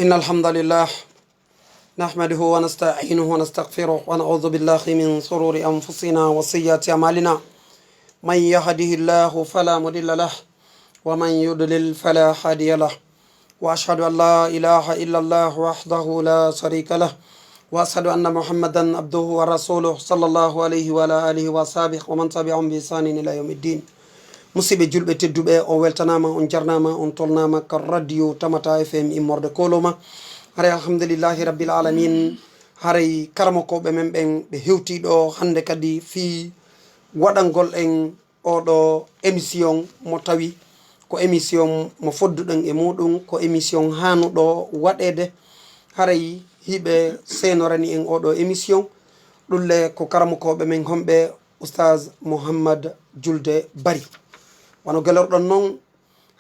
إن الحمد لله نحمده ونستعينه ونستغفره ونعوذ بالله من شرور أنفسنا وسيئات أعمالنا. من يهده الله فلا مضل له ومن يضلل فلا هادي له، وأشهد أن لا إله إلا الله وحده لا شريك له، وأشهد أن محمدا عبده ورسوله صلى الله عليه وعلى آله وصحبه ومن تبعهم بإحسان إلى يوم الدين. musidɓe julɓe tedduɓe on weltanama on jarnama on tolnama ka radio Tamata FM immorde koloma. haray alhamdulillahi rabbil alamin. haray karamokoɓe men ɓen ɓe hewtiɗo hande kadi fi waɗangol en oɗo émission mo tawi ko émission mo fodduɗen e muɗum, ko émission hanuɗo waɗede. haray hiɓe senorani en oɗo émission ɗulle ko karamokoɓe men homɓe oustaz Mouhammad Julde Bari. wano gelorɗon noon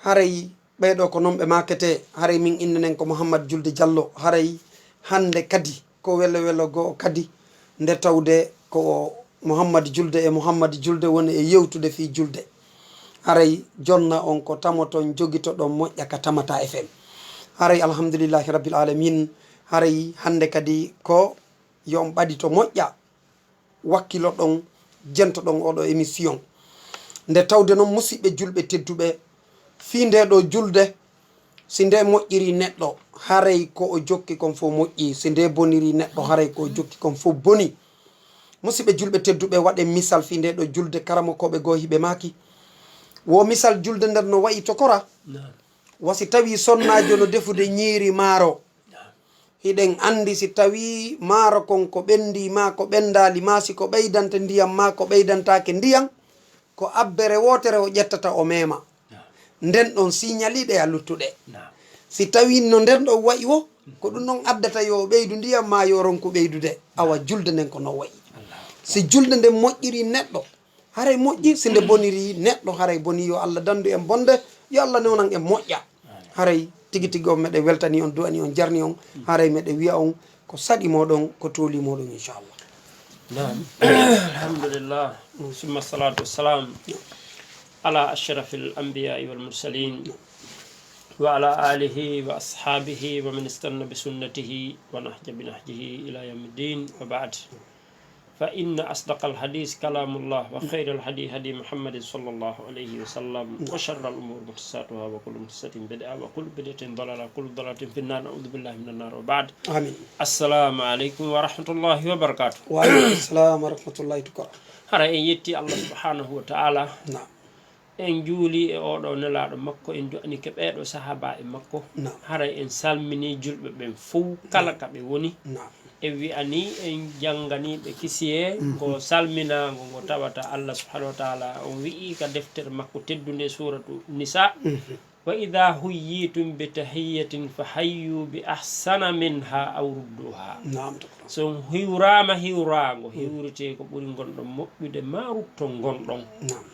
haray ɓeyɗo ko noon ɓe makete. haray min innenen ko Mouhammad Julde Diallo. haray hande kadi ko welo welo goo kadi nde tawde ko Mouhammad Julde e Mouhammad Julde woni e yewtude fi julde. haray jonna on ko tamoton joguitoɗon moƴƴa ka Tamata FM. haray alhamdulillahi rabbil alamin. haray hande kadi ko yo on ɓaɗi to moƴƴa wakkiloɗon jentoɗon oɗo émission nde tawde noon musidɓe julɓe tedduɓe fi nde ɗo julde si nde moƴƴiri neɗɗo haray ko o jokki kon fof moƴƴi, si nde boniri neɗɗo haray ko o jokki kon fof boni. musidɓe julɓe tedduɓe waɗe misal fi nde ɗo julde karamokoɓe goo hiɓe maki wo misal julde nder no wayi tokora wasi tawi sonnajo no defude ñiiri maaro. hiɗen andi si tawi maaro kon ko ɓendi ma ko ɓendali ma, si ko ɓeydante ndiyam ma ko ɓeydantake ndiyam, ko abbere wotere o ƴettata o mema. nden ɗon signaliɗe a luttuɗe. si tawi no nden ɗon wayi wo ko ɗum noon addata yo ɓeydu ndiyam ma yo ronku ɓeydude. awa julde nden ko no wayi. si julde nden moƴƴiri neɗɗo haray moƴƴi, si nde boniri neɗɗo haray boni. yo Allah dandu en bonde, yo Allah newnan en moƴƴa. haray tigi tigi on meɗe weltani on, duwani on, jarni on. haray meɗe wiya on ko saɗi moɗon, ko tooli moɗon inchallah. نعم الحمد لله ثم الصلاة والسلام على أشرف الأنبياء والمرسلين وعلى آله وأصحابه ومن استنى بسنته ونهج بنهجه إلى يوم الدين. وبعد، فإن أصدق الحديث كلام الله، وخير الهدي هدي محمد صلى الله عليه وسلم، وشر الأمور محدثاتها، وكل محدثة بدعة، وكل بدعة ضلالة، وكل ضلالة في النار، نعوذ بالله من النار. وبعد، آمين. السلام عليكم ورحمة الله وبركاته. وعليكم السلام ورحمة الله وبركاته. hara en yetti Allah subhanahu wa ta'ala. نعم en juuli e oɗo nelaɗo makko, en joɗani ke ɓeɗo sahaba e makko. نعم hara en salmini julɓe ɓen fof kala ka ɓe woni. نعم e wi'ani en janganiɓe kisiye ko salminago ngo tawata Allah subhanahu wa ta'ala on wi'i ka deftere makko teddude suratu nisa, wa idha huyyitum bi tahiyyatin fa hayyu bi ahsana minha aw rudduha. نعم so hiwrama hiwrago hiwrite ko ɓuri gonɗon moƴƴude ma rutton gonɗon. نعم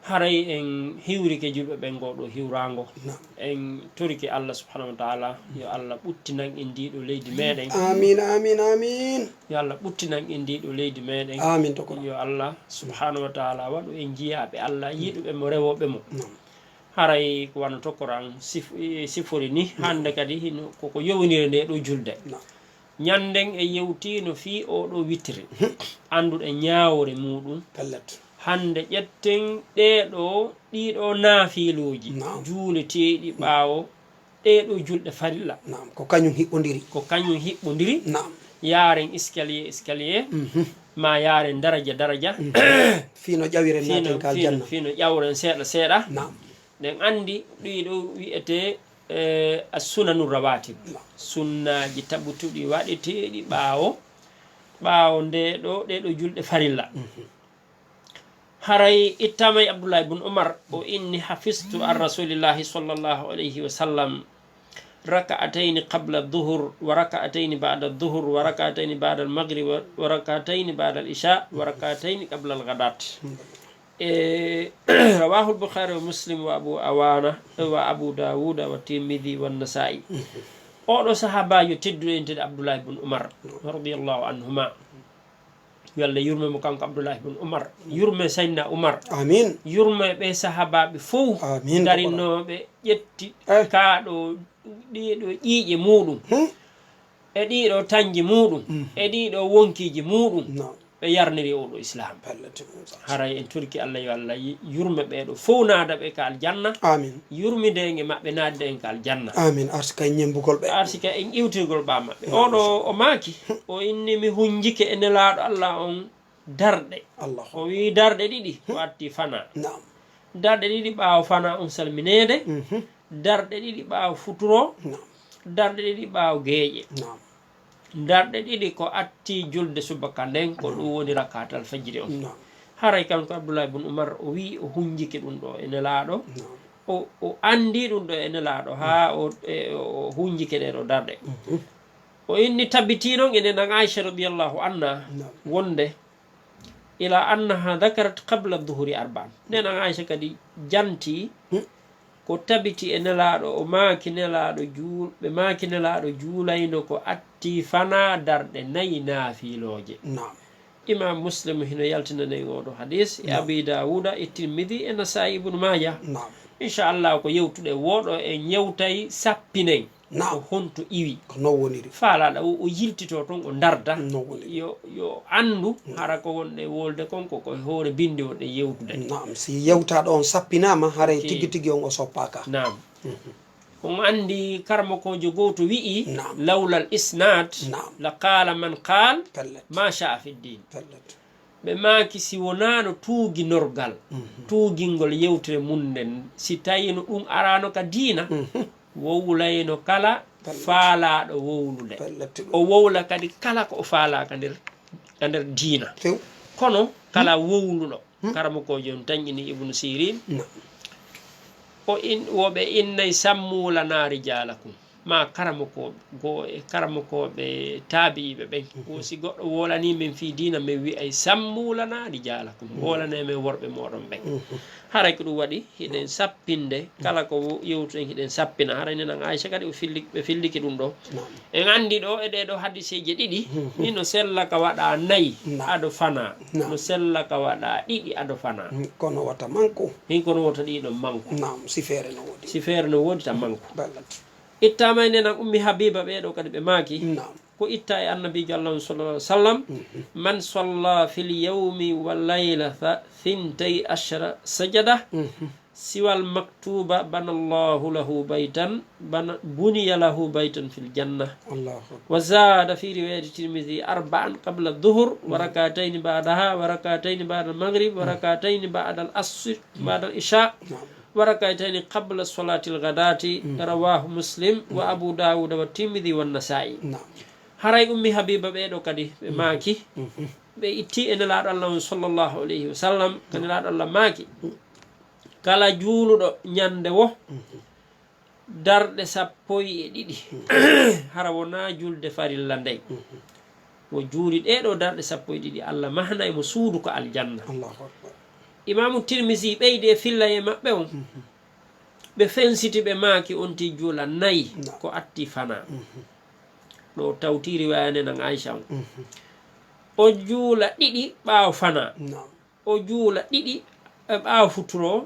haray en hiwrike julɓe ɓen ngoɗo hiwrango. نعم en torike Allah subhanahu wa ta'ala yo Allah ɓuttinan en ndiɗo leydi meɗen. آمين آمين آمين yo Allah ɓuttinan en ndiɗo leydi meɗen. آمين تقول. yo Allah subhanahu wa ta'ala waɗu en jiyaɓe Allah yiɗuɓe mo rewoɓe mo. نعم haray ko wano tokkoran sifori ni hande kadi hino koko yowinire nde ɗo julde. نعم ñanden e yewtino fi oɗo witiri anduɗe ñawore muɗum. بلت. hande ƴetten ɗiɗo naafiluji نعم juuleteɗi ɓaawo ɗeɗo julɗe farilla. نعم ko kañum hiɓɓodiri. ko kañum hiɓɓodiri. نعم yaren escalier escalier ma yaren daraja daraja fino ƴawire naten kal janna. fino ƴawren seeɗa seeɗa. نعم nden andi ɗiɗo wiyete a sunanu rawatib, sunnaji taɓutuɗi waɗeteɗi ɓaawo ɗeɗo julɗe farilla. haray ittamay Abdullah ibn Umar o inni hafistu an rasulillahi sallallahu alayhi wa sallam raka'atayn qabla dhuhr wa raka'atayn ba'da dhuhr wa raka'atayn ba'da al-maghrib wa raka'atayn ba'da al-isha wa raka'atayn qabla al-ghadat. rawahu al-Bukhari wa Muslim wa Abu Awana wa Abu Dawud wa Tirmidhi wa Nasa'i. oɗo sahabajo tedduɗo entede Abdullah ibn Umar radiyallahu anhuma, yo Allah yurme mo kanko Abdullah ibn Umar, yurme Sayyidina Umar, آمين yurme ɓe sahabaɓe fof آمين darinoɓe ƴetti kaɗo ɗiɗo ƴiiƴe muɗum e ɗiɗo tañji muɗum e ɗiɗo wonkiji muɗum ɓe yarniri oɗo islam haray en turki Allah yo Allah yurme ɓeɗo fof naada ɓe ka aljanna amin yurmidege maɓɓe naadde en ka aljanna amin arsika en ñembugol ɓe arsika en iwtirgol ɓa maɓɓe oɗo o maaki o inni mi hunjike e nelaɗo Allah on darɗe Allah o wi darɗe ɗiɗi o atti fana darɗe ɗiɗi ɓaawo fana on salminede darɗe ɗiɗi ɓaawo futuro darɗe ɗiɗi ɓaawo geeƴe darɗe ɗiɗi ko atti julde subaka nden ko ɗum woni rakatal fajiri on haray kanko Abdoulaye bun Oumar o wi o hunjiki ɗum ɗo e nelaɗo o andi ɗum ɗo e nelaɗo ha o hunjike ɗe ɗo darɗe o inni tabbiti noon enen an Aicha radiallahu anha wonde ila annaha dakarat qabla duhuri arba'an nden an Aicha kadi janti ko tabiti e nelaɗo o maaki nelaɗo ɓe maaki nelaɗo juulayno ko atti fana darɗe 4 naafiloje imam Muslim hino yaltinanen oɗo hadis e Abi Dawuda e Tirmidhi e Nasai ibnu Maja inchallah ko yewtuɗe woɗo en yewtay sappinen ko honto iwi ko non woniri faalaɗa o yiltito toon o darda yo andu hara ko wonɗe wolde kon koko hoore binde wonɗe yewtude nam si yewtaɗo on sappinama haray tigui tigui on o soppaka nam on andi karmakojo goto wi'i lawlal isnad la qala man qal ma sha'a fi ddin ɓe maaki si wonano tuuginorgal tuugingol yewtere mum nden si tawino ɗum arano ka diina wowlayno kala faalaɗo wowlude o wowla kadi kala ko o faalaka nder diina kono kala wowluɗo karmakojo on tañƴini Ibnu Sirin woɓe innay sammulanari jalakum ma karmakoɓe taabiɓe ɓen si goɗɗo wolani min fi diina min wiyay sammulanari jalakum wolane men worɓe moɗon ɓen haray ko ɗum waɗi hiɗen sappinde kala ko yewtuen hiɗen sappina haray nen an Aicha kadi ɓe filliki ɗum ɗo en andi ɗo e ɗeɗo hadiseje ɗiɗi hino sella ka waɗa 4 aɗo fana no sella ka waɗa 2 aɗo fana kono wata manko hin kono wota ɗiɗo manko sifere no wodi ta manko ittama enen an Ummi Habiba ɓeɗo kadi ɓe maaki ko itta e annabijo Allah sallallahu alaihi wasallam man salla fil yawmi wal layla 12 sajada siwal maktuba banallahu lahu baytan buniya lahu baytan fil janna wa zada fi riwayati Tirmidhi 4 qabla dhuhr wa rak'atayn ba'daha wa rak'atayn ba'da al-maghrib wa rak'atayn ba'da al-asr ba'da al-isha wa rak'atayn qabla salati al-ghadati rawahu Muslim wa Abu Dawud wa Tirmidhi wa Nasa'i haray Ummi Habiba ɓeɗo kadi ɓe maaki ɓe itti e nelaɗo Allah sallllahu alayhi wa sallam ko nelaɗo Allah maaki kala juuluɗo ñande wo darɗe 12 hara wona julde farilla ndey wo juuli ɗeɗo darɗe 12 Allah mahna emo suudu ko aljanna imamu Tirmisi ɓeydi e filla e maɓɓe on ɓe fensiti ɓe maaki on ti juula 4 ko atti fana ɗo tawtiri wayane nan Aicha on o juula 2 ɓaawo fana o juula 2 ɓaawo futuro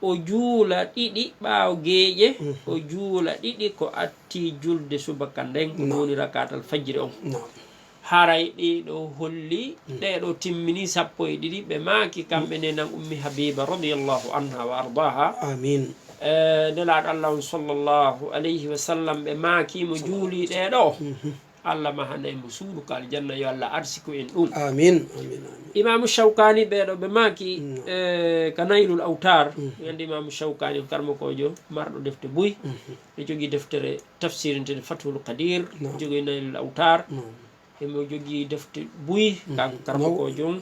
o juula 2 ɓaawo geeƴe o juula 2 ko atti julde subaka nden ko woni rakatal fajiri on haray ɗiɗo holli ɗeɗo timmini 12 ɓe maaki kamɓe ne nan Ummi Habiba radiyallahu anha wa ardaha amin nelaɗo Allah on sallllahu alayhi wa sallam ɓe maakimo juuli ɗeɗo Allah mahana mo suudu ko aljanna yo Allah arsiko en ɗum amin imamu Shawkani ɓeɗo ɓe maaki ka Naylul Awtar andi imamu Shawkani karmakojo marɗo defte buy ɓe jogui deftere tafsirintede Fathul Qadir jogui Naylul Awtar emo jogui defte buy kanko karmakojo on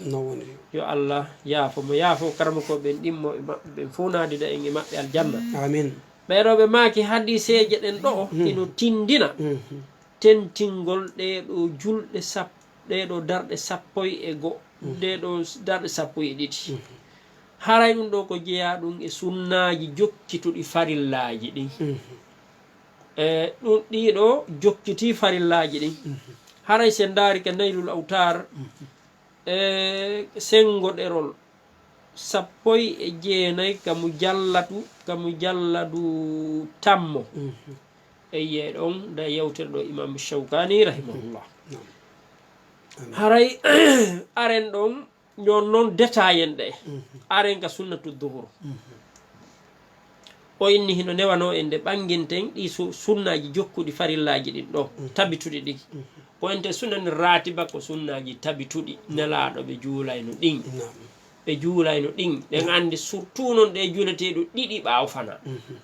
yo Allah yaafo mo yaafo karmakoɓe ɗimmo e maɓɓe ɓen fof naadida en e maɓɓe aljanna amin ɓeɗo ɓe maaki hadiseje ɗen ɗo ino tindina tentingol ɗeɗo julɗe ɗeɗo darɗe 11 ɗeɗo darɗe 12 haray ɗum ɗo ko jeeya ɗum e sunnaji jokkituɗi farillaji ɗin ɗum ɗiɗo jokkiti farillaji ɗin haray sen daari ke Naylul Awtar sengo ɗerol 19 kamu jalladu tammo e yiye ɗon nde yewtere ɗo imam Shawkani rahimahullah haray aren ɗon jon noon détail en ɗe aren ka sunnatu duhur o inni hino newano en nde ɓanginten ɗi sunnaji jokkuɗi farillaji ɗin ɗo tabituɗi ɗi ko ente sunnani ratiba ko sunnaji tabituɗi nelaɗo ɓe juulayno ɗin ɓe juulayno ɗin ɗen andi surtout noon ɗe juuleteɗo ɗiɗi ɓaaw fana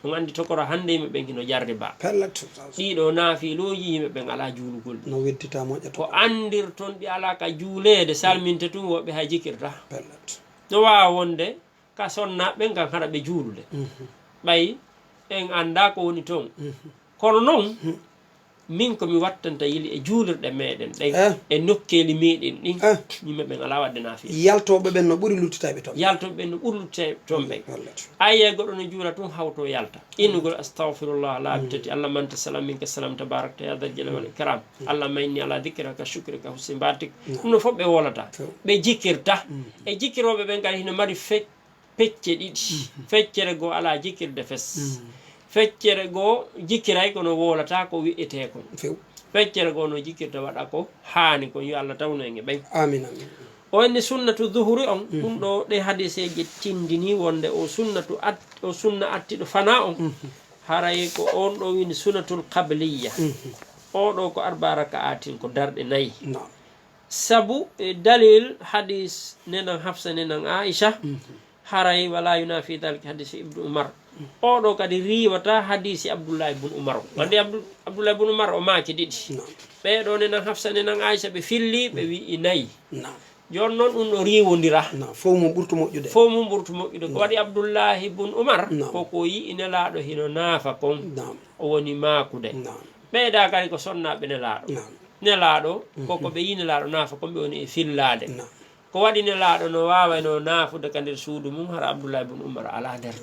on andi tokoro hande yimɓe ɓen hino jarde ba ɗiɗo naafiluji yimɓe ɓen ala juulugol no weddita moƴƴata ko andir toon ɗi ala ka juulede salminte tun woɓɓe hay jikirta no wawa wonde ka sonnaɓe ɓen kan haɗa ɓe juulude ɓay en anda ko woni toon kono noon min komi wattanta yili e juulirɗe meɗen ɗen e nokkeli meɗen ɗin yimɓe ɓen ala wadde naafi yaltoɓe ɓen no ɓuuri luttitaɓe toon yaltoɓe ɓen no ɓuuri luttitaɓe toon ɓen ayiye goɗɗo no juula tun hawto yalta innugol astahfirullah laabi tati allah manta salam minka salam tabarakta ya dal jalal wal ikram allah mayni ala dikraka shukrika husni batik ɗum no fof ɓe wolata ɓe jikkirta e jikkiroɓe ɓen kadi hino mari pecce ɗiɗi feccere goo ala jikkirde fes feccere goo jikkiray kono wolata ko wi'ete kon feccere goo no jikkirta waɗa ko haani kon yo allah tawno en e ɓen amin amin o inni sunnatu duhuri on ɗum ɗo ɗe hadiseje tindini wonde o sunna attiɗo fana on haray ko on ɗo wini sunnatul qabliya oɗo ko arba raka'atin ko darɗe nayyi sabu dalil hadis nenan hafsa nenan aicha haray wala yunafi dalik hadisi ibnu umar oɗo kadi riwata hadisi abdoullahi bun umar andi abdoullahi bun umar o maaki ɗiɗi ɓeɗo nenan hafsa nenan aicha ɓe filli ɓe wi'i nayyi jon noon ɗum ɗo riwodira fof mum ɓurtu moƴƴude ko waɗi abdoullahi bun umar koko yi nelaɗo hino naafa kon o woni maakude ɓeyda kadi ko sonnaɓe nelaɗo koko ɓe yi nelaɗo naafa kon ɓe woni e fillade ko waɗi nelaɗo no wawayno naafude ka nder suudu mum hara abdoullahi bun umar ala nder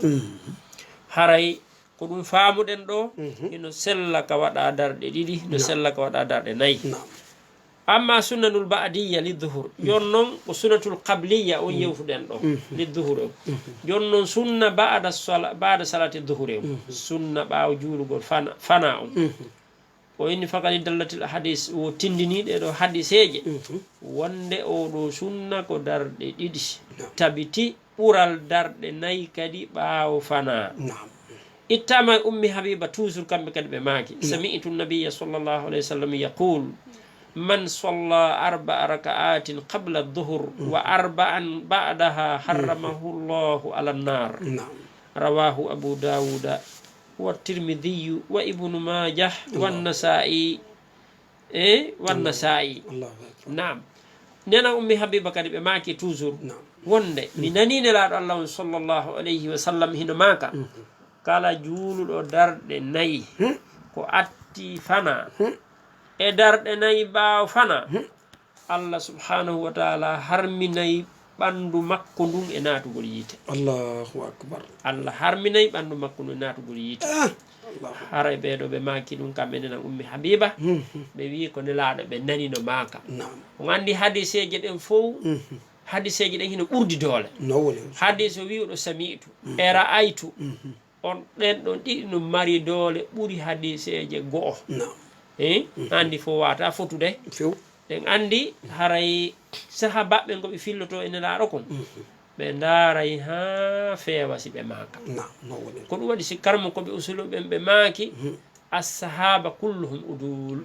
haray ko ɗum famuɗen ɗo ino sella ka waɗa darɗe ɗiɗi no sella ka waɗa darɗe nayyi amma sunnanul ba'diya lidduhur jon noon ko sunnatul qabliya on yewtuɗen ɗo lidduhur o jon noon sunna bada salati duhur o sunna ɓaawo juulugol fana on o inni fakadi dallatil hadis o tindiniɗe ɗo hadiseje wonde oɗo sunna ko darɗe ɗiɗi tabiti ɓural darɗe nayyi kadi ɓaawo fana ittama e ummi habiba toujours kamɓe kadi ɓe maaki sami'tu nabiya sallllahu alayhi wa sallam yaqul man salla 4 raka'atin qabla duhur wa 4 ba'daha harramahu llahu ala nnar rawahu abu dawuda wa tirmidhiyu wa ibnu majah wannasa'i naam nena ummi habiba kadi ɓe maaki toujours wonde mi nani nelaɗo allah on sallllahu alayhi wa sallam hino maaka kala juuluɗo darɗe nayyi ko atti fana e darɗe nayyi ɓaawo fana allah subhanahu wa taala harminayi ɓanndu makko ndun e naatugol yiite allahu akbar allah harminayi ɓanndu makko ndun e naatugol yiite haray ɓeeɗo ɓe maaki ɗum kamɓe nenan ummi habiba ɓe wi ko nelaaɗo ɓe nani no maaka on anndi hadiseje ɗen fof hadiseje ɗen hino ɓurdi doole hadise o wiwɗo sami'tu e ra'aytu on ɗen ɗon ɗiɗi no mari doole ɓuri hadiseje go'o andi fo wata fotude ɗen andi haray sahabaɓe ngoɓe filloto e nelaɗo kon ɓe ndaray ha feewa si ɓe maaka ko ɗum waɗi si karmo koɓe usulo ɓen ɓe maaki assahaba kulluhum udul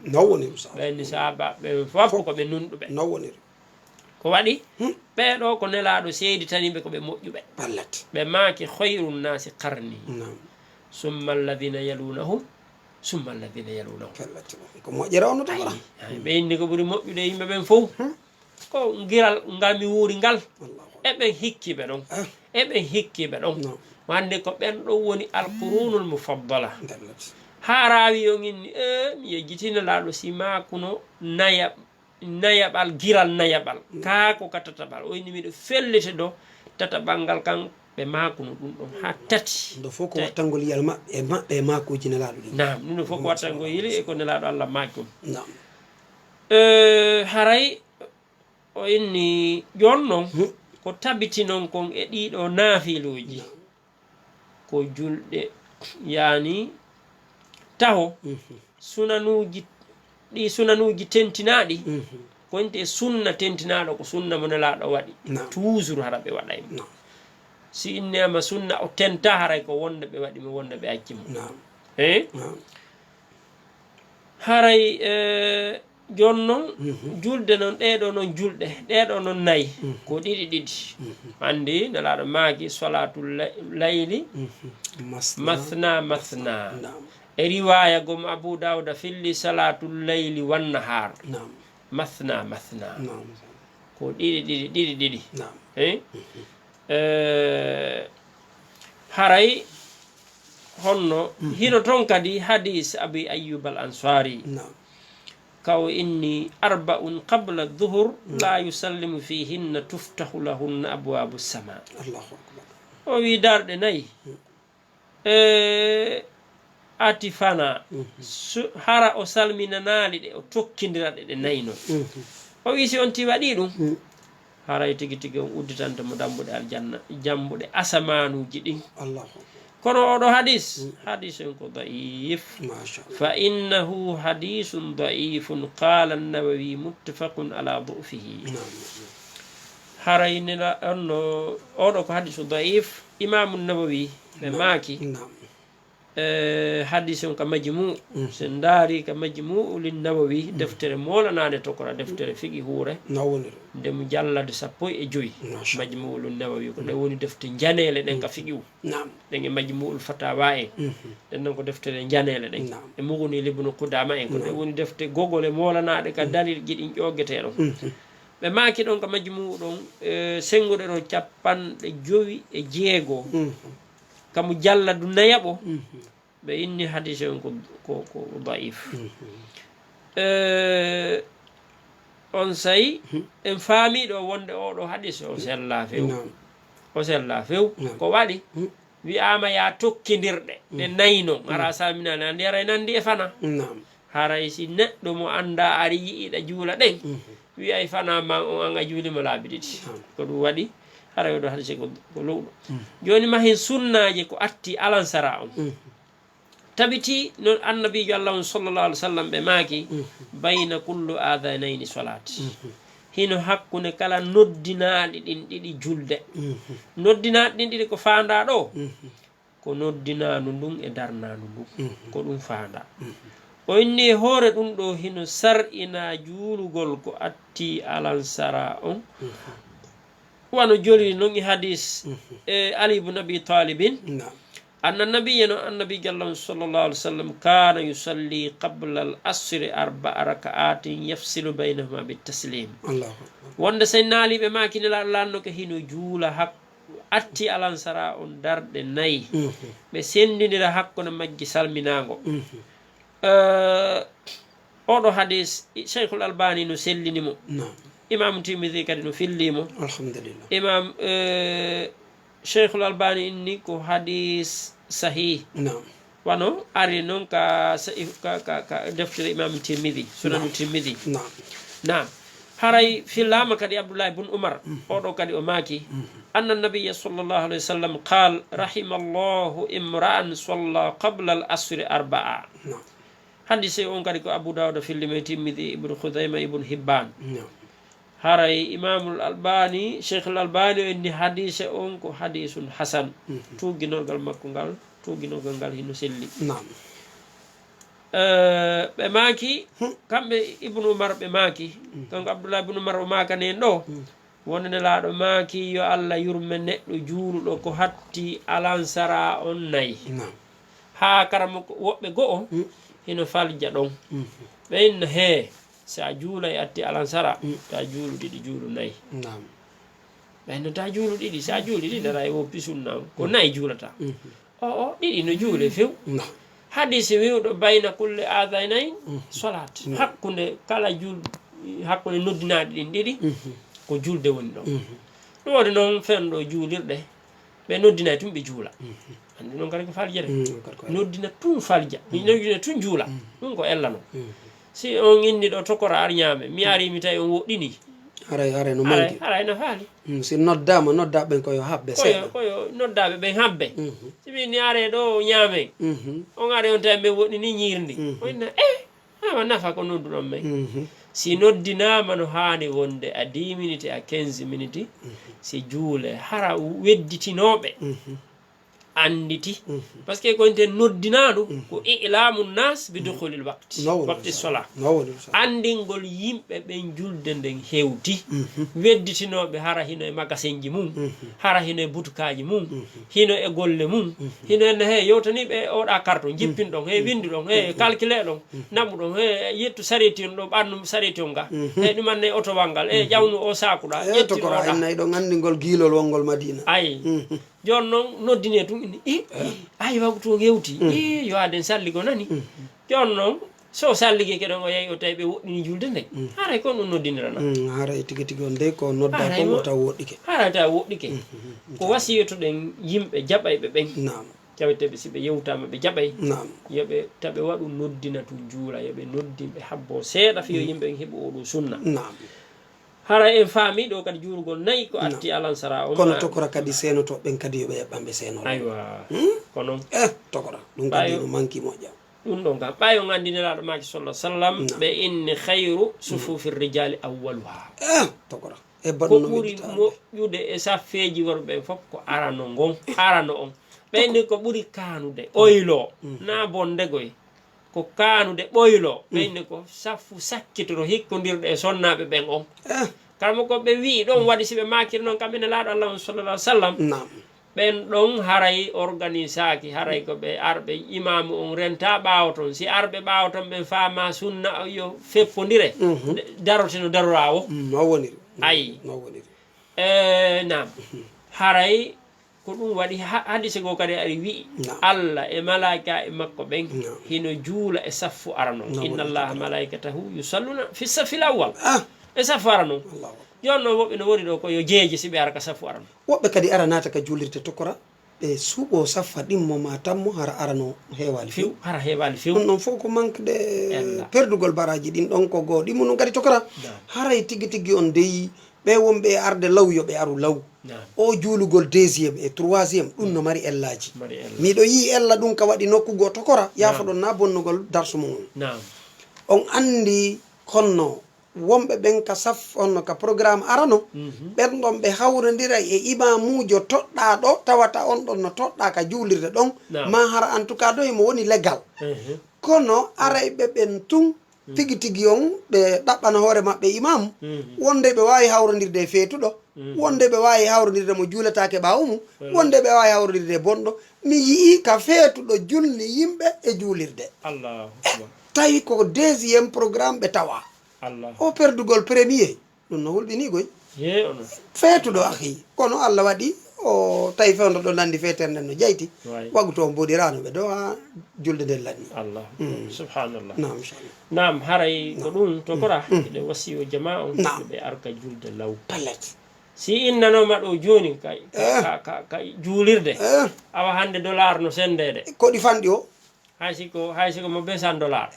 ɓenni sahaba ɓe fof koɓe nunɗuɓe ko waɗi ɓeɗo ko nelaɗo seedi taniɓe koɓe moƴƴuɓe ɓe maaki hayrun nasi qarni summa alladina yalunahum summa alladina yalunahum ko moƴƴere on tawara ɓe inni ko ɓuuri moƴƴude yimɓe ɓen fof ko giral ngal mi wuuri ngal eɓen hikkiɓe ɗon eɓen hikkiɓe ɗon wande ko ɓen ɗon woni alqurunul mufaddala ha rawi on inni mi yejjitino laaɗo si makuno nayaɓal giral nayaɓal kaako ka tataɓal o inni miɗo fellete do tataɓal ngal kan ɓe makuno ɗum ɗon ha tati ɗo fof ko wattangol yiyal maɓɓe e makuji nelaɗo ɗi nam ɗum ɗo fof ko wattangol yili e ko nelaɗo allah maki on haray o inni jon noon ko tabiti noon kon e ɗiɗo naafiluji ko julɗe yani taho sunanuji ɗi sunanuji tentinaɗi ko wonte sunna tentinaɗo ko sunna mo nelaɗo waɗi toujours hara ɓe waɗaymo si innema sunna o tenta haray ko wonde ɓe waɗimo wonde ɓe accimo haray joni noon julde noon ɗeɗo noon julɗe ɗeɗo noon nayyi ko ɗiɗi andi nelaɗo maaki salatul layli mathna mathna e riwaya gom Abu Dawuda filli salatul layli wannahar mathna mathna ko ɗiɗi haray honno hino toon kadi hadis Abi Ayyub al Ansari kaw inni arba'un qabla adh-dhuhr la yusallimu fihinna tuftahu lahunna abwabu as-sama o wi darɗe nayyi ati fana hara o salminanaali ɗe o tokkidira ɗe nayyi noon o wi si on ti waɗi ɗum haray tigi tigi on udditanta mo dambuɗe aljanna jambuɗe asamanuji ɗin kono oɗo hadis en ko daif fa innahu hadisun daifun qala an-Nawawi muttafaqun ala du'fihi haray nela onno oɗo ko hadisu daif imamu Nawawi ɓe maaki hadis on ka majmu sen daari ka majmu lin Nawawi deftere molanade tokora deftere figi huure ndemo jallade 15 majmu'ul Nawawi ko ɗe woni defte janele ɗen ka figiu ɗen e majmu'ul fatawa en ɗen non ko deftere janele ɗen e Mughni Ibn Qudama en ko ɗe woni defte gogole molanaɗe ka dalil jiɗin ƴoggeteɗon ɓe maaki ɗon ka majmu'u ɗon senguɗe ɗo 56 kamu jalladu nayaɓo ɓe inni hadis on ko daif on sayi en faamiɗo wonde oɗo hadis o sella few ko waɗi wiyama ya tokkidirɗe ɗe nayyi noon ara salminani andi aray nandi e fana haray si neɗɗo mo anda ari yiiɗa juula ɗen wiyay fana ma on an a juulima laabi ɗiɗi ko ɗum waɗi haray oɗo hadis ko lowɗo joni ma hen sunnaji ko atti alansara on tabiti non annabijo Allah sallallahu alaihi wasallam ɓe maaki bayna kullu adhanayni salat hino hakkunde kala noddinaɗi ɗin ɗiɗi julde noddinaɗi ɗin ɗiɗi ko fanda ɗo ko noddinanu ndun e darnanu ndun ko ɗum fanda o inni hoore ɗum ɗo hino sar'ina juulugol ko atti alansara on wano joli noon e hadis Ali ibn Abi Talibin أن النبي صلى الله عليه وسلم كان يصلي قبل العصر 4 ركعات يفصل بينهما بالتسليم وند سينالي بما كن لا نك هينو جولا حق atti alansara on darde nayi ɓe sendidira hakkude majji salminago oɗo hadis Cheikhul Albani no sellinimo imam Tirmidhi kadi no fillimo alhamdulillah imam Cheikhul Albani inni ko hadis sahih wano ari noon ka deftere imam Tirmidhi sunanu Tirmidhi naam haray fillama kadi Abdullah ibn Umar oɗo kadi o maaki anna nabiyya sallallahu alayhi wa sallam qal rahimallahu imra'an salla qabla al-asri 4 hadise on kadi ko Abu Dawud fillima Tirmidhi ibn Khuzaima ibn Hibban haray imamul Albani Cheikh al Albani o inni hadise on ko hadisun hasan tuginolgal makko ngal tuginolgal ngal hino selli ɓe maaki kamɓe Ibnu Umar ɓe maaki kanko Abdullah ibn Umar o maakani en ɗo wonde laaɗo maaki yo Allah yurme neɗɗo juuluɗo ko hatti alansara on nayi ha karama woɓɓe go'o hino falja ɗon ɓe inno he sa juula e atti alansara ta juulu ɗiɗi juulu nayi ɓayno ta juulu ɗiɗi sa juuli ɗiɗi ara e woppi sunnam ko nayi juulata o ɗiɗi no juule few hadise wiwɗo bayna kulle adanayn salat hakkude kala jul hakkude noddinaɗi ɗin ɗiɗi ko julde woni ɗon ɗum waɗi noon fenɗo juulirɗe ɓe noddinayi tun ɓe juula andi noon kadi ko faljere noddina tun falja noddina tun juula ɗum ko ella noon si on inni ɗo tokora ar ñaame mi arimi tawi on woɗɗini haray no manki haray no faali si noddama noddaɓe koyo habbe seeɗa koyo noddaɓe ɓen habbe sibi ni are ɗo ñaamen on are on tawi ɓe woɗɗini ñirndi oyna hama nafa ko nodduɗon men si noddinama no hani wonde a 10 minutes a 15 minutes si juule hara wedditinoɓe anditi par ce que ko enten noddinaɗum ko ilamu nas bi dukhulil waqti sola andingol yimɓe ɓen julde nden hewti wedditinoɓe hara hino e magasin ji mum hara hino e butukaji mum hino e golle mum hino enne he yewtaniɓe oɗa carton jippin ɗon he windi ɗon he calculé ɗon naɓu ɗon he yettu sareti on ɗo ɓannu sareti on ga he ɗumanne otowal ngal e ƴawnu o sakuɗa ƴetti oɗa nayi ɗon andingol guilol wongol madina ayi joni noon noddine tum ayi wagu to gewti yo aden salligo nani joni noon so sallige keɗon o yeyi o tawi ɓe woɗɗini julde nde haray kon ɗum noddinirana haray tigui tigui on nde ko nodda kon o taw woɗɗike haray taw woɗɗike ko wasiyetoɗen yimɓe jaɓayɓe ɓen nam taweteɓe siɓe yewtama ɓe jaɓay nam yoɓe taɓe waɗu noddina tu juula yoɓe noddinɓe habbo seeɗa fiyo yimɓe en heeɓi oɗo sunna nam hara en faami ɗo kadi juurugol nayi ko atti alansara o kono tokora kadi senoto ɓen kadi yoɓe heɓɓanɓe senoro aywa ko noon tokora ɗum kadi no manki moƴƴa ɗum ɗon kam ɓayo gandinelaɗo maki sallah sallam ɓe inni hayru sufufi rijali awwaluha tokora ko ɓuuri moƴƴude e saffeji worɓe fof ko arano ngon arano on ɓeyni ko ɓuuri kanude ɓoylo na bondegoy ko kanude ɓoylo ɓeyni ko saffu sakkitoro hikkodirɗe e sonnaɓe ɓen on kalmo ko ɓe wi ɗon waɗi siɓe makiri noon kamɓene laaɗo allah sallallah sallam ɓen ɗon haray organisaki haray ko ɓe arɓe imamu on renta ɓawo ton si arɓe ɓawo ton ɓe fama sunna yo feppodire darote no darora o mawoniri ayi nam haray ko ɗum waɗi hadise go kadi ari wi allah e malaika e makko ɓen hino juula e saffu ara noon inna allaha malaikatahu yusalluna fi safi l awwal e saffu ara noon joni noon woɓɓe no woni ɗo ko yo jeeje siɓe ara ka saffu ara noon woɓɓe kadi ara nata ka juulirde tokora ɓe suuɓo saffa ɗimmo ma tammo hara arano heewali few hara heewali few ɗum ɗon fof ko manque de perdugol baraji ɗin ɗon ko goo ɗimmo noon kadi tokora haray tigui tigui on deyi ɓe wonɓe e arde law yoɓe aru law o juulugol deuxiéme e troisiéme ɗum no mari ellaji miɗo yi ella ɗum ka waɗi nokkugo tokora yaafo ɗon na bonnugol darsu mum on andi honno wonɓe ɓen ka saf onno ka programme arano ɓen ɗon ɓe hawrodira e imamujo toɗɗa ɗo tawata on ɗon no toɗɗa ka juulirde ɗon ma hara en tout cas ɗo emo woni légal kono arayɓe ɓen tun tigi tigi on ɓe ɗaɓɓana hoore maɓɓe imam wonde ɓe wawi hawrodirde e feetuɗo wonde ɓe wawi hawrodirde mo juuletake ɓawo mum wonde ɓe wawi hawrodirde e bonɗo mi yii ka feetuɗo julni yimɓe e juulirde tawi ko deuxiéme programme ɓe tawa o perdugol premier ɗum no hulɓini goy feetuɗo ahi kono allah waɗi o tawi fewdo ɗo nandi feetere nden no jayti wagu to mboɗirano ɓe ɗo ha julde nden lanni allah subhanallah nam inchallah nam haray ko ɗum tokora eɗe wasi o jama on ɓe arka julde law pallet si innanoma ɗo joni ka juulirde awa hande dollar no sendede koɗi fanɗi o hay siko mo 200 dollars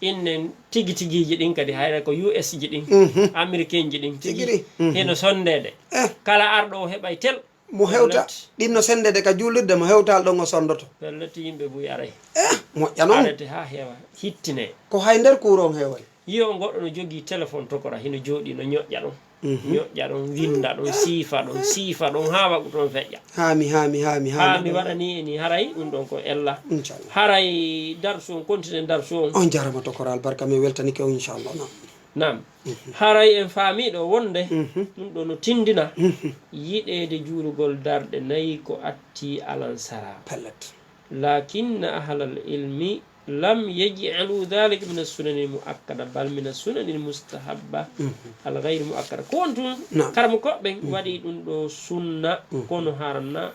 innen tigi tigiji ɗin kadi hayra ko us ji ɗin américain ji ɗin tigi heno sondede kala arɗo o heɓay tel mo hewta ɗinno sendede ka juulirde mo hewtal ɗon o sondoto pelleti yimɓe buy aray moƴƴa noon arete ha heewa hittine ko hay nder courant heeway yiyo goɗɗo no jogui téléphone tokora hino jooɗi no ñoƴƴa ɗon ñoƴƴa ɗon winda ɗon siifa ɗon ha wagu toon feƴƴa hami waɗani eni haray ɗum ɗon ko ella haray darsu on continue darsu on jarama tokoral barka mi weltanike o inchallah nam haray en faamiɗo wonde ɗum ɗo no tindina yiɗede juulugol darɗe nayi ko atti alansara pellet lakinna ahlal ilmi lam yaj'alu dhalika min as-sunani muakkada bal min as-sunani mustahabba al-ghayr muakkada ko won tun karamo koɓɓe waɗi ɗum ɗo sunna kono haranna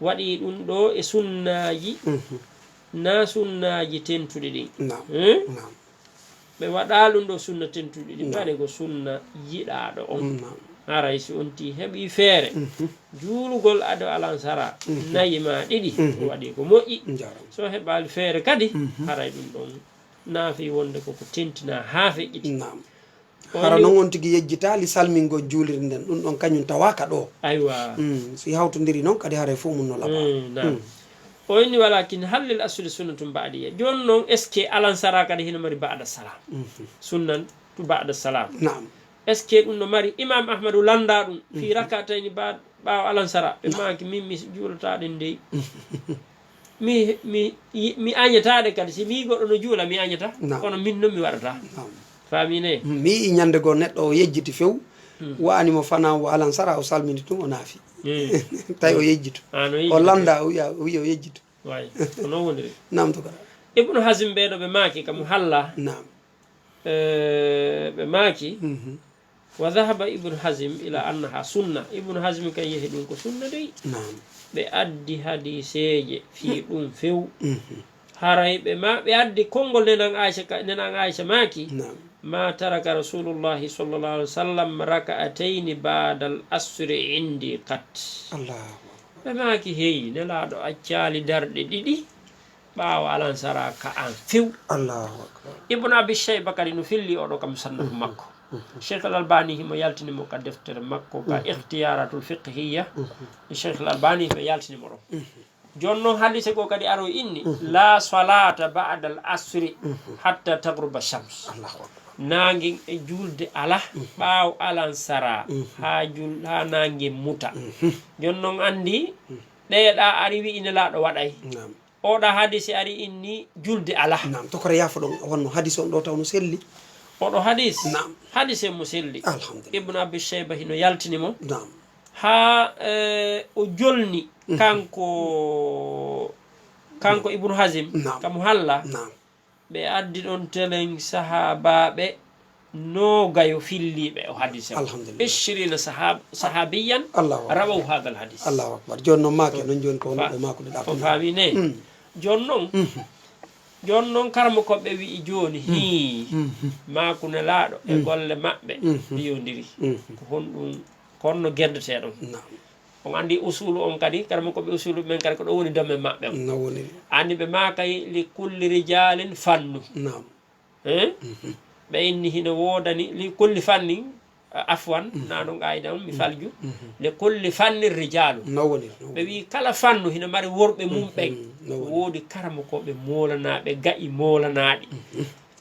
waɗi ɗum ɗo e sunnaji na sunnaji tentuɗi ɗin ɓe waɗa ɗum ɗo sunna tentuɗi ɗin waɗi ko sunna yiɗaɗo on haray si on ti heeɓi feere juulugol aɗo alansara nayi ma ɗiɗi waɗi ko moƴƴi so heɓali feere kadi haray ɗum ɗon naafi wonde koko tentina ha feƴƴiti hara noon on tigi yejjitali salmingo juulirde nden ɗum ɗon kañum tawaka ɗo aywa si hawtodiri noon kadi haara fof mum no laɓa o inni walakin hallil asuli sunnatum baadiya joni noon est ce que alansara kadi hino mari bada salam sunnan tu bada salam naam est ce que ɗum no mari imam ahmadou landa ɗum fi rakatayni ɓawa alansara ɓe maki min mi juulataɗen dey mi añataɗe kadi si mi goɗɗo no juula mi añata kono min noon mi waɗata famine mi yi ñande goo neɗɗo o yejjiti few wa'animo fana o alansara o salmini tum o naafi tawi o yejjito o landa o wiya o yejjito way ko noon wondiri nam tokora ibnu hasim ɓeɗo ɓe maaki kamo halla nam ɓe maaki wa dhahaba ibnu hasim ila annaha sunna ibnu hasim kay yehi ɗum ko sunna dey nam ɓe addi hadiseje fi ɗum few haray ɓe addi konngol nenan aicha maaki ma taraka rasulullahi sallallahu alih wa sallam raka'atayni bada al asri indi kat ɓe maaki heyi nelaɗo accali darɗe ɗiɗi ɓaawa alansara ka an few ibnu abi cheyba kadi no filli oɗo kam sannafu makko cheikh al albani himo yaltinimo ka deftere makko ka ihtiyaratul fiqhiya cheikh al albani himo yaltinimo ɗo joni noon hadise goo kadi aro inni la salata bada al asri hatta tagruba shams nangue e julde ala ɓaaw alansara ha nangue muta joni noon andi ɗeeɗa ari wi inelaɗo waɗay oɗa hadise ari inni julde ala nam tokora yaafo ɗon wonno hadise on ɗo taw no selli oɗo hadise mo selli ibnu abi cheyba hino yaltinimo ha o jolni kanko ibnu hasim kamo halla ɓe addi ɗon telen sahabaɓe nogayo filliɓe o hadise ishrina sahabiyan rawaw hadal hadis allahu akbar joni noon make noon joni ko wonɗo makude ɗa o famine joni noon karmo koɓe wi joni makune laaɗo e golle maɓɓe mbiyodiri ko honɗum konno gerdeteɗon on andi usulu on kadi karmo koɓe usulu men kadi ko ɗo woni domaine maɓɓe on andi ɓe makay li kulli rijalin fannu ɓe inni hino wodani li kulli fannin afwan naɗon ayda on mi falju li kulli fannin rijalu ɓe wi kala fannu hino mari worɓe mum ɓen woodi karmo koɓe molanaɓe gaƴi molanaɗi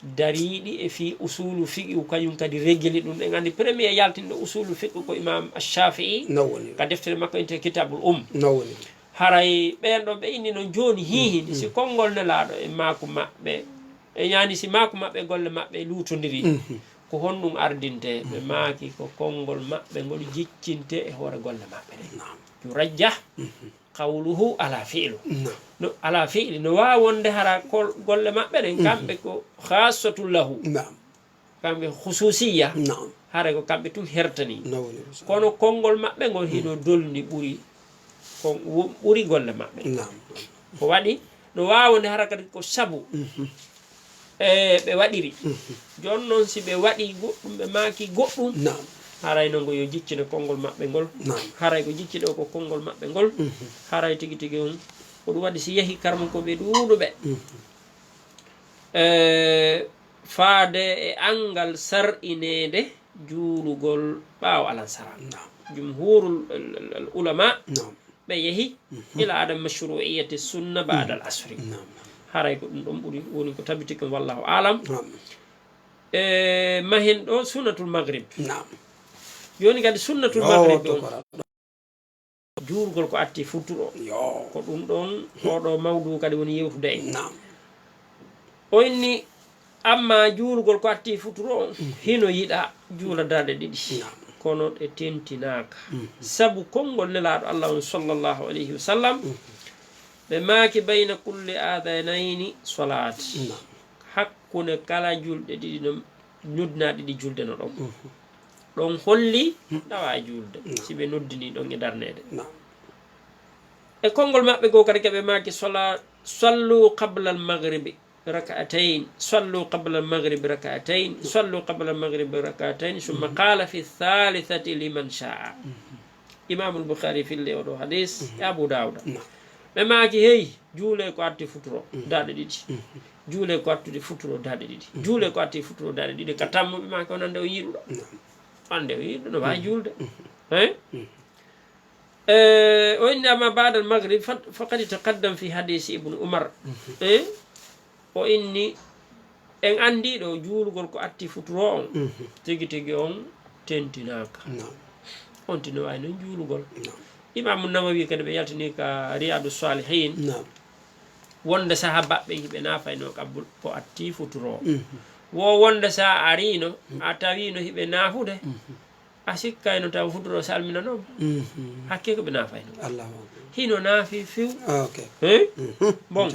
dariɗi e fi usulu fiqi kañum kadi regeli ɗum ɗen andi premier yaltinɗo usulu fiqi ko imam ashafii ka deftere makko inte kitabul haray ɓen ɗon ɓe inni noon joni hihinde si konngol nelaɗo e maku maɓɓe e ñani si maku maɓɓe golle maɓɓe lutodiri ko honɗum ardinte ɓe maaki ko konngol maɓɓe ngol jiccinte e hoore golle maɓɓe ɗe yurajjah qawluhu ala fi'lu no ala fi'li no wawi wonde hara golle maɓɓe ɗen kamɓe ko khasatu lahu kamɓe khususiya hara ko kamɓe tum hertani kono konngol maɓɓe ngol hino dolni ɓuri golle maɓɓe ko waɗi no wawi wonde hara kadi ko sabu ɓe waɗiri joni noon si ɓe waɗi goɗɗum ɓe maaki goɗɗum haray noon ngo yo jiccine konngol maɓɓe ngol haray ko jiccide o ko konngol maɓɓe ngol haray tigui tigui on ko ɗum waɗi si yeehi karmo koɓe ɗuuɗuɓe faade e angal sar'inede juulugol ɓaawo alansara jumhurul ulama ɓe yeehi ila adam mashruiyati sunna ba'da al asri haray ko ɗum ɗon ɓuuri woni ko tabitike wallahu alam mahen ɗo sunnatul maghrib joni kadi sunnatul maghrib on juurgol ko atti futtuɗo ko ɗum ɗon oɗo mawdu kadi woni yewtude en o inni amma juurgol ko atti futtuɗo on hino yiɗa juula darɗe ɗiɗi kono ɗe tentinaka sabu konngol nelaɗo allah on sallllahu alayhi wa sallam ɓe maaki bayna kulle adanayni solat hakkunde kala julɗe ɗiɗi no nodna ɗiɗi julde no ɗon ɗon holli ɗawa julde si ɓe noddini ɗon e darnede e konngol maɓɓe goo kadi keɓe maaki sallu qabla al maghribi rak'atayn sallu qabla al maghribi rak'atayn sallu qabla al maghribi rak'atayn summa qala fi thalithati liman sha'a imam al bukhari fille oɗo hadis e abou dawuda ɓe maaki hey juule ko atti futuro darɗe ɗiɗi juule ko attude futuro darɗe ɗiɗi juule ko atti futuro darɗe ɗiɗi ka tammuɓe ma ko nande o yiɗuɗo ande o yiɗuɗo no wawi julde o inni amma bada al maghrib faqad taqaddam fi hadisi ibnu umar o inni en andi ɗo juulugol ko atti futuro on tigi tigi on tentinaka on tino wawi noon juulugol imamu nawawi kadi ɓe yaltini ka riyadu salihin wonde saha baɓɓe hiɓe nafayno kabbul ko atti futuro wo wonde sa arino a tawino hiɓe nafude a sikkayno taw futuro salminanoma hakke ko ɓe nafayno hino naafi few bon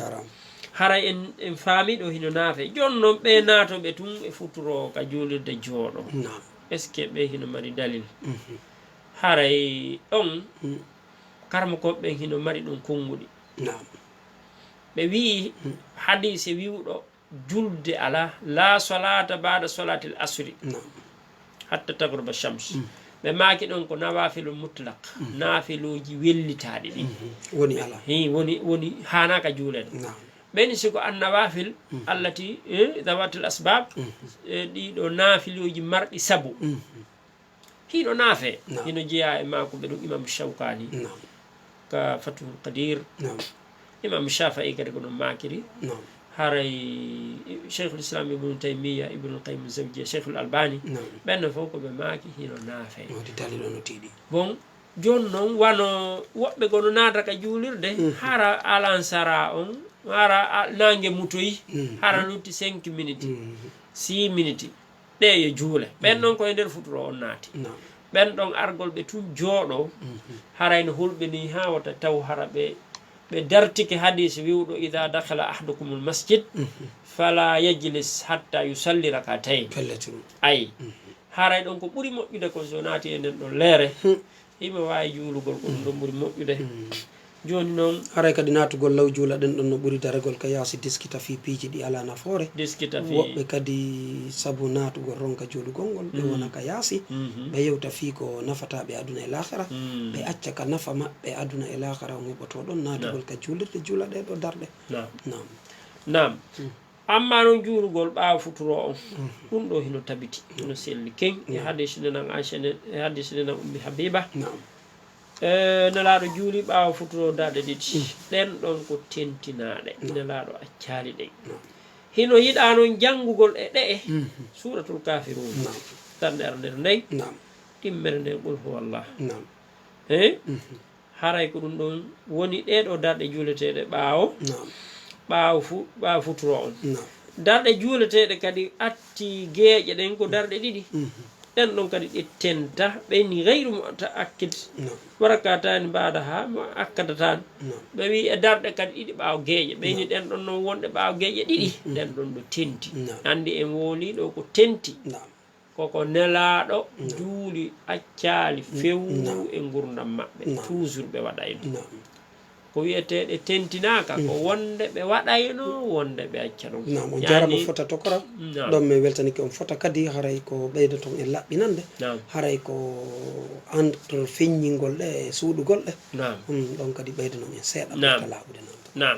haray en faami ɗo hino naafe jon noon ɓe naatoɓe tun e futuro ka juulirde jooɗo est ce que ɓe hino mari dalil haray ɗon karma koɓɓen hino mari ɗum konnguɗi ɓe wii hadise wiwɗo julde ala la solata bada solatil asri hatta tagruba shams ɓe maaki ɗon ko nawafilu mutlak naafiluji wellitaɗi ɗi woni ala woni hanaka juulede ɓeni siko annawafil allati dawatil asbab ɗiɗo naafiluji marɗi sabu hino naafe hino jeeya e mako ɓe ɗum imam shawkani ka fatul qadir imam shafai kadi ko ɗum makiri haray cheikhul islam ibnu taymiya ibnu qayyim zawjiya cheikhul albani ɓenne fof koɓe maaki hino naafe bon joni noon wano woɓɓe gono naata ka juulirde hara alansara on hara nangue mutoyi hara lutti 5 minutes 6 minutes ɗe yo juule ɓen ɗon koye nder futuro on naati ɓen ɗon argol ɓe tun jooɗo harayno hulɓini ha wata taw hara ɓe dartike hadise wiwɗo ida dakhala ahdukumul masjid fala yajlis hatta yusalli rakatayn ayi haray ɗon ko ɓuuri moƴƴude ko so naati e nden ɗon leere himo wawi juulugol ko ɗum ɗon ɓuuri moƴƴude joni noon haray kadi natugol law juula ɗen ɗon no ɓuuri daragol ka yaasi diskita fi piiji ɗi ala nafoore diskita fi woɓɓe kadi saabu natugol ronka juulugol ngol ɓe wona ka yaasi ɓe yewta fi ko nafataɓe aduna e lahara ɓe acca ka nafa maɓɓe aduna e lahara on heɓoto ɗon natugol ka juulirde juula ɗe ɗo darɗe nam amma noon juulugol ɓaawa futuro on ɗum ɗo hino tabiti hino selli ken e hadise nenan ancene e hadise nenan ummi habiba nelaɗo juuli ɓaawa futuro darɗe ɗiɗi ɗen ɗon ko tentinaɗe nelaɗo accali ɗen hino yiɗa noon janngugol e ɗe e suratul kafirun darde arde ndey timmere nden qul huwallah haray ko ɗum ɗon woni ɗeɗo darɗe juuleteɗe ɓaawa futuro on darɗe juuleteɗe kadi atti geeƴe ɗen ko darɗe ɗiɗi ɗen ɗon kadi ɗe tenta ɓeni gayru mo ta akkid warakatani mbaɗa ha mo akkadatani ɓe wi e darɗe kadi ɗiɗi ɓaawa geeƴe ɓeyni ɗen ɗon noon wonɗe ɓaawa geeƴe ɗiɗi ɗen ɗon ɗo tenti andi en wooli ɗo ko tenti koko nelaɗo juuli accali fewu e gurdam maɓɓe toujours ɓe waɗayno ko wiyeteɗe tentinaka ko wonde ɓe waɗayno wonde ɓe acca ɗum o jarama fota tokora ɗon mi weltanike on fota kadi haray ko ɓeyda ton en laɓɓinande haray ko entre feññingol ɗe e suuɗugol ɗe ɗon kadi ɓeyda non en seeɗa ɓota laaɓude nam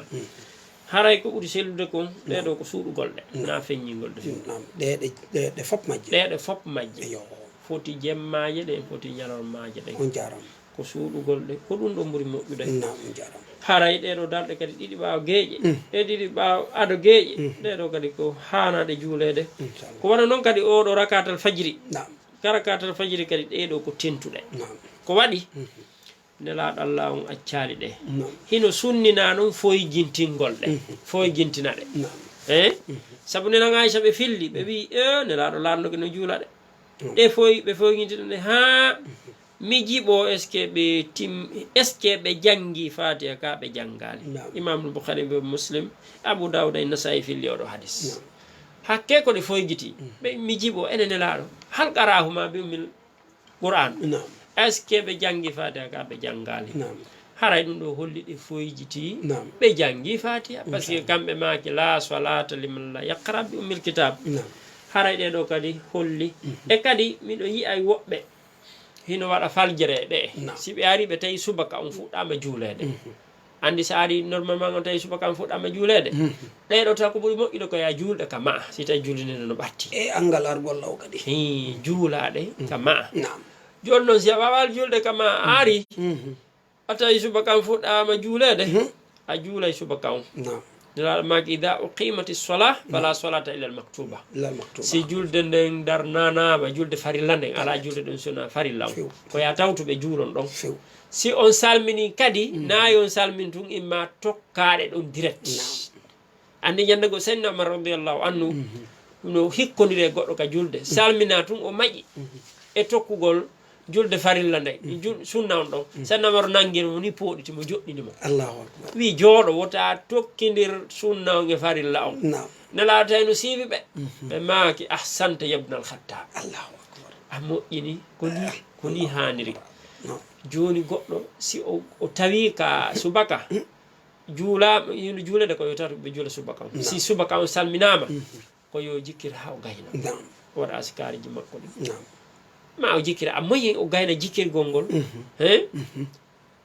haray ko ɓuuri sellude kon ɗeɗo ko suuɗugol ɗe na feññingol ɗe fop majje ɗeɗe fop majje foti jemmaje ɗe foti ñalormaje ɗe on jarama ko suuɗugol ɗe ko ɗum ɗo ɓuuri moƴƴude haray ɗeɗo darɗe kadi ɗiɗi ɓaawa geeƴe ɗe ɗiɗi ɓaawa ado geeƴe ɗeɗo kadi ko hanaɗe juulede ko wana noon kadi oɗo rakatal fajiri karakatal fajiri kadi ɗeɗo ko tentuɗe ko waɗi nelaɗo Allah on accali ɗe hino sunnina noon foyjintingol ɗe foyjintina ɗe saabu nenan Aisha ɓe filli ɓe wi nelaɗo landoke no juula ɗe ɓe foyjintina ɗe ha mi jiɓo est ce que ɓe janggi fatiha ka ɓe jangali imamul Bukhari be Muslim Abu Dawud e Nasai filli oɗo hadis hakke ko ɗe foygiti ɓe mi jiɓo ene nelaɗo hal qarahuma bi ummil Qur'an est ce que ɓe janggi fatiha ka ɓe jangali haray ɗum ɗo holli ɗe foyjiti ɓe janggi fatiha par ce que kamɓe maki la salata liman la yaqra bi ummil kitab haray ɗeɗo kadi holli e kadi miɗo yiyay woɓɓe hino waɗa faljere ɗe si ɓe ari ɓe tawi subaka on fuɗɗama juulede andi sa ari normalement on tawi subaka fuɗɗama juulede ɗeɗo taw ko ɓuuri moƴƴude ko ya juulɗe ka ma si tawi juulinede no ɓatti e angal argol law kadi juulaɗe ka ma nam joni noon si a wawal juulde ka ma ari a tawi subaka fuɗɗama juulede a juulay subaka on nam nelaɗo maki ida uqimati sola fala solata illa al maktuba si julde nden darnanama julde farilla nden ala julde ɗum sona farilla on ko ya tawtuɓe juulon ɗon si on salmini kadi nayi on salmini tun imma tokkaɗe ɗon direct andi ñande go seydna omar radiallahu anhu no hikkodire goɗɗo ka julde salmina tun o maƴi e tokkugol julde farilla nde sunna on ɗon seydna omar nanguino ni pooɗiti mo joɗɗinimo allahu akbar wi jooɗo wota tokkidir sunna on e farilla on nelaɗo tawi no siiwi ɓe ɓe maaki ahsanta yabnal khattab allahu akbar a moƴƴini ko ni haniri joni goɗɗo si o tawi ka subaka juula yino juulede ko yo tata ɓe juula subaka on si subaka on salminama ko yo jikkira ha o gayna o waɗa asikariji makko ɗi ma o jikkira a moyi o gayna jikkirgol ngol he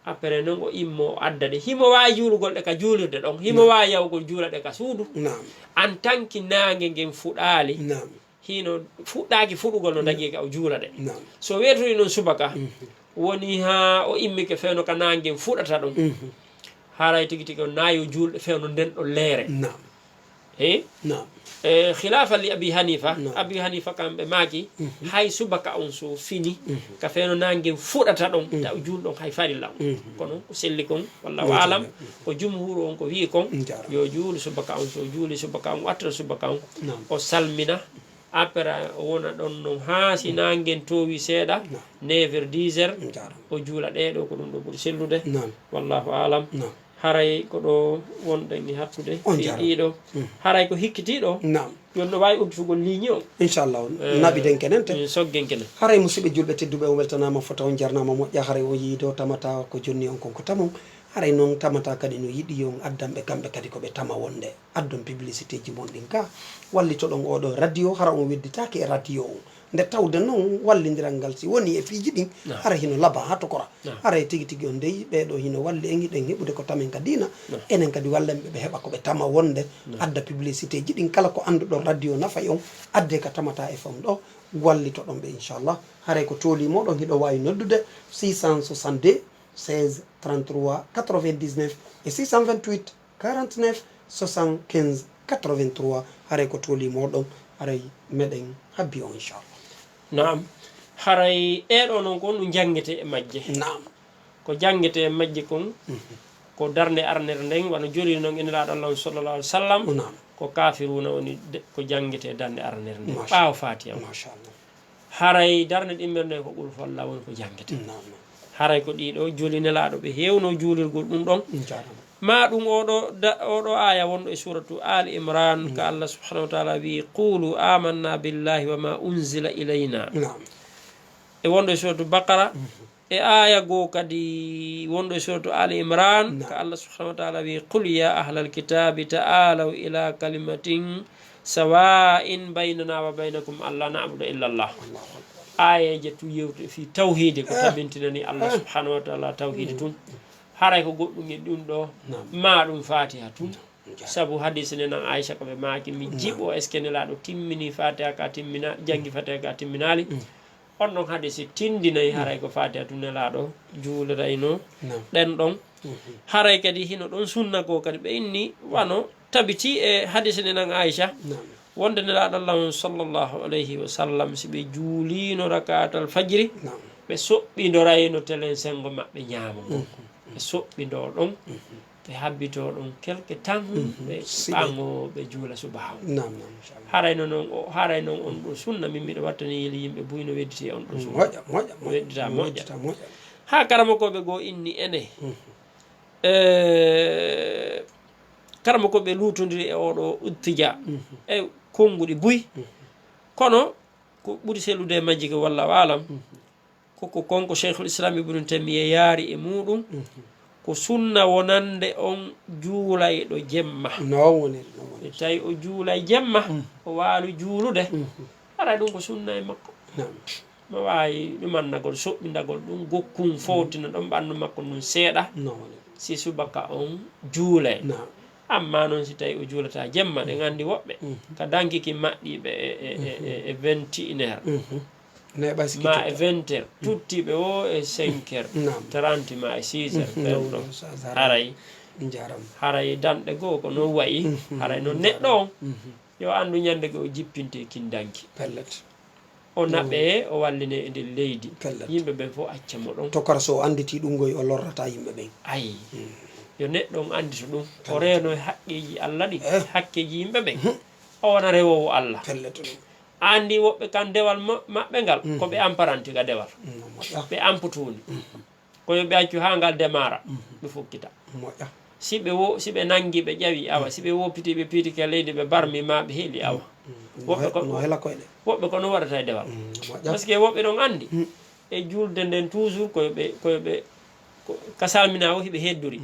après noon o immo o adda ɗe himo wawi juulugol ɗe ka juulirde ɗon himo wawi yawgol juula ɗe ka suudu en tant que nangue ngen fuɗali hino fuɗɗaki fuɗugol no dagui ka o juula ɗe so wetoyi noon subaka woni ha o immike fewno ka nangue fuɗata ɗum haray tigui tigui o nayo julɗe fewno nden ɗo leere khilafa li abi hanifa kamɓe maaki hay subaka on so fini ka fewno nangue fuɗata ɗon taw julɗon hay farilla on kono ko selli kon wallahu alam ko jumhur on ko wi kon yo juuli subaka on so juuli subaka on wattata subaka on o salmina après o wona ɗon noon ha si nangen towi seeɗa 9h 10h o juula ɗeɗo ko ɗum ɗo ɓuuri sellude wallahu alam haray ko ɗo wonɗen e hakkude ɗiɗo haray ko hikkitiɗo yon no wawi udditugol ligne o inchallah naɓiden kenen te soggen kenen haray musidɓe julɓe tedduɓe o weltanama fota on jarnama moƴƴa haray o yiido tamata ko jonni on konko tamon haray noon tamata kadi no yiɗi yon addanɓe kamɓe kadi koɓe tama wonde addon publicité ji mon ɗin ka wallitoɗon oɗo radio hara on wedditake e radio o nde tawde noon wallidiral ngal si woni e piiji ɗin hara hino laaɓa ha tokora haray tigui tigui on ndeyi ɓeɗo hino walli en hiɗen heɓude ko tamen ka dina enen kadi wallenɓe ɓe heeɓa koɓe tama wonde adda publicité ji ɗin kala ko anduɗon radio nafay on adde ka tamata e fam ɗo wallitoɗon ɓe inchallah haray ko toolimoɗon hiɗo wawi noddude 662 16 33 99 et 628 49 75 83 haray ko toolimoɗon haray meɗen habbi on inchallah naam haray ɗeɗo noon kon ɗum jangguete e majje naam ko jangguete e majje kon ko darde arnere nden wano joli noon enilaɗo allah sallallah alih w sallam ko kafiruna woni ko jangguete e darde arnere nden ɓaawa fatiha machallah haray darde ɗimmere nde ko ɓuuri folla woni ko jangguete haray ko ɗiɗo joli nelaɗo ɓe hewno juulirgol ɗum ɗon ma ɗum oɗo aya wonɗo e suratu ali imran ka allah subhanahu wa taala wi qulu amanna billahi wa ma unzila ilayna e wonɗo e suratu baqara e aya goo kadi wonɗo e suratu ali imran ka allah subhanahu wa taala wi qul ya ahla alkitabi ta'alaw ila kalimatin sawa'in baynana wa baynakum alla na'budu illa allah ayeje tu yewte fi tawhide ko tabintinani allah subhanahu wa taala tawhide tun haray ko goɗɗum e ɗum ɗo ma ɗum fatiha tun saabu hadise ne nan aicha koɓe maki mi jiiɓo est ce que nelaɗo timmini fatiha ka timmina janggi fatiha ka timminali on ɗon hadise tindinayi haray ko fatiha tun nelaɗo juulirayno ɗen ɗon haray kadi hino ɗon sunna ko kadi ɓe inni wano tabiti e hadise ne nan aicha wonde nelaɗo allah sallllahu alayhi wa sallam si ɓe juulino rakatal fajiri ɓe soɓɓidorayno telen sengo maɓɓe ñaama ngo ɓe soɓɓido ɗon ɓe habbito ɗon quelque temps ɓe ɓango ɓe juula subahaw harayno noon on ɗo sunna min mbiɗo wattani yili yimɓe buyno wedditi on ɗo sunna weddita moƴƴa ha karamakoɓe goo inni ene karamakoɓe lutodiri e oɗo uttija e konnguɗi buy kono ko ɓuuri sellude majji ko wallahu alam koko konko cheikhul islam ibnu tamiya yaari e muɗum ko sunna wonande on juulay ɗo jemma e tawi o juulay jemma o waali juulude ara ɗum ko sunna e makko ma wawi ɗumannagol soɓɓindagol ɗum gokkum fowtina ɗon ɓandu makko ɗum seeɗa si subaka on juule Naam. amma noon si tawi o juulata jemma ɗe gandi woɓɓe ka dankiki maɗɗiɓe e 21 heures neɓa siki ma e 20 heures tuttiɓe o e 5 heures 30 ma e 6 heures ferɗo haray haray danɗe goo ko noon wayi haray noon neɗɗo on yo andu ñande go o jippinte kindanki pellet o naɓe o walline e nder leydi yimɓe ɓen fof accamo ɗon tokara so anditi ɗum goy o lorrata yimɓe ɓen ayi yo neɗɗo on andita ɗum o reeno e haqqeji Allah ɗi hakkeji yimɓe ɓen o wona rewowo Allah pellet ɗum andi woɓɓe kan dewal maɓɓe ngal koɓe amparanti ga dewal ɓe amputuni koyo ɓe accu ha ngal démara ɓe fokkita moƴƴa si ɓe nangi ɓe ƴawi awa si ɓe woppiti ɓe piitike leydi ɓe barmi ma ɓe heeli awa no hela koyɗe woɓɓe kono waɗata e dewal par ce que woɓɓe ɗon andi e julde nden toujours koyoɓe ka salmina o hiɓe hedduri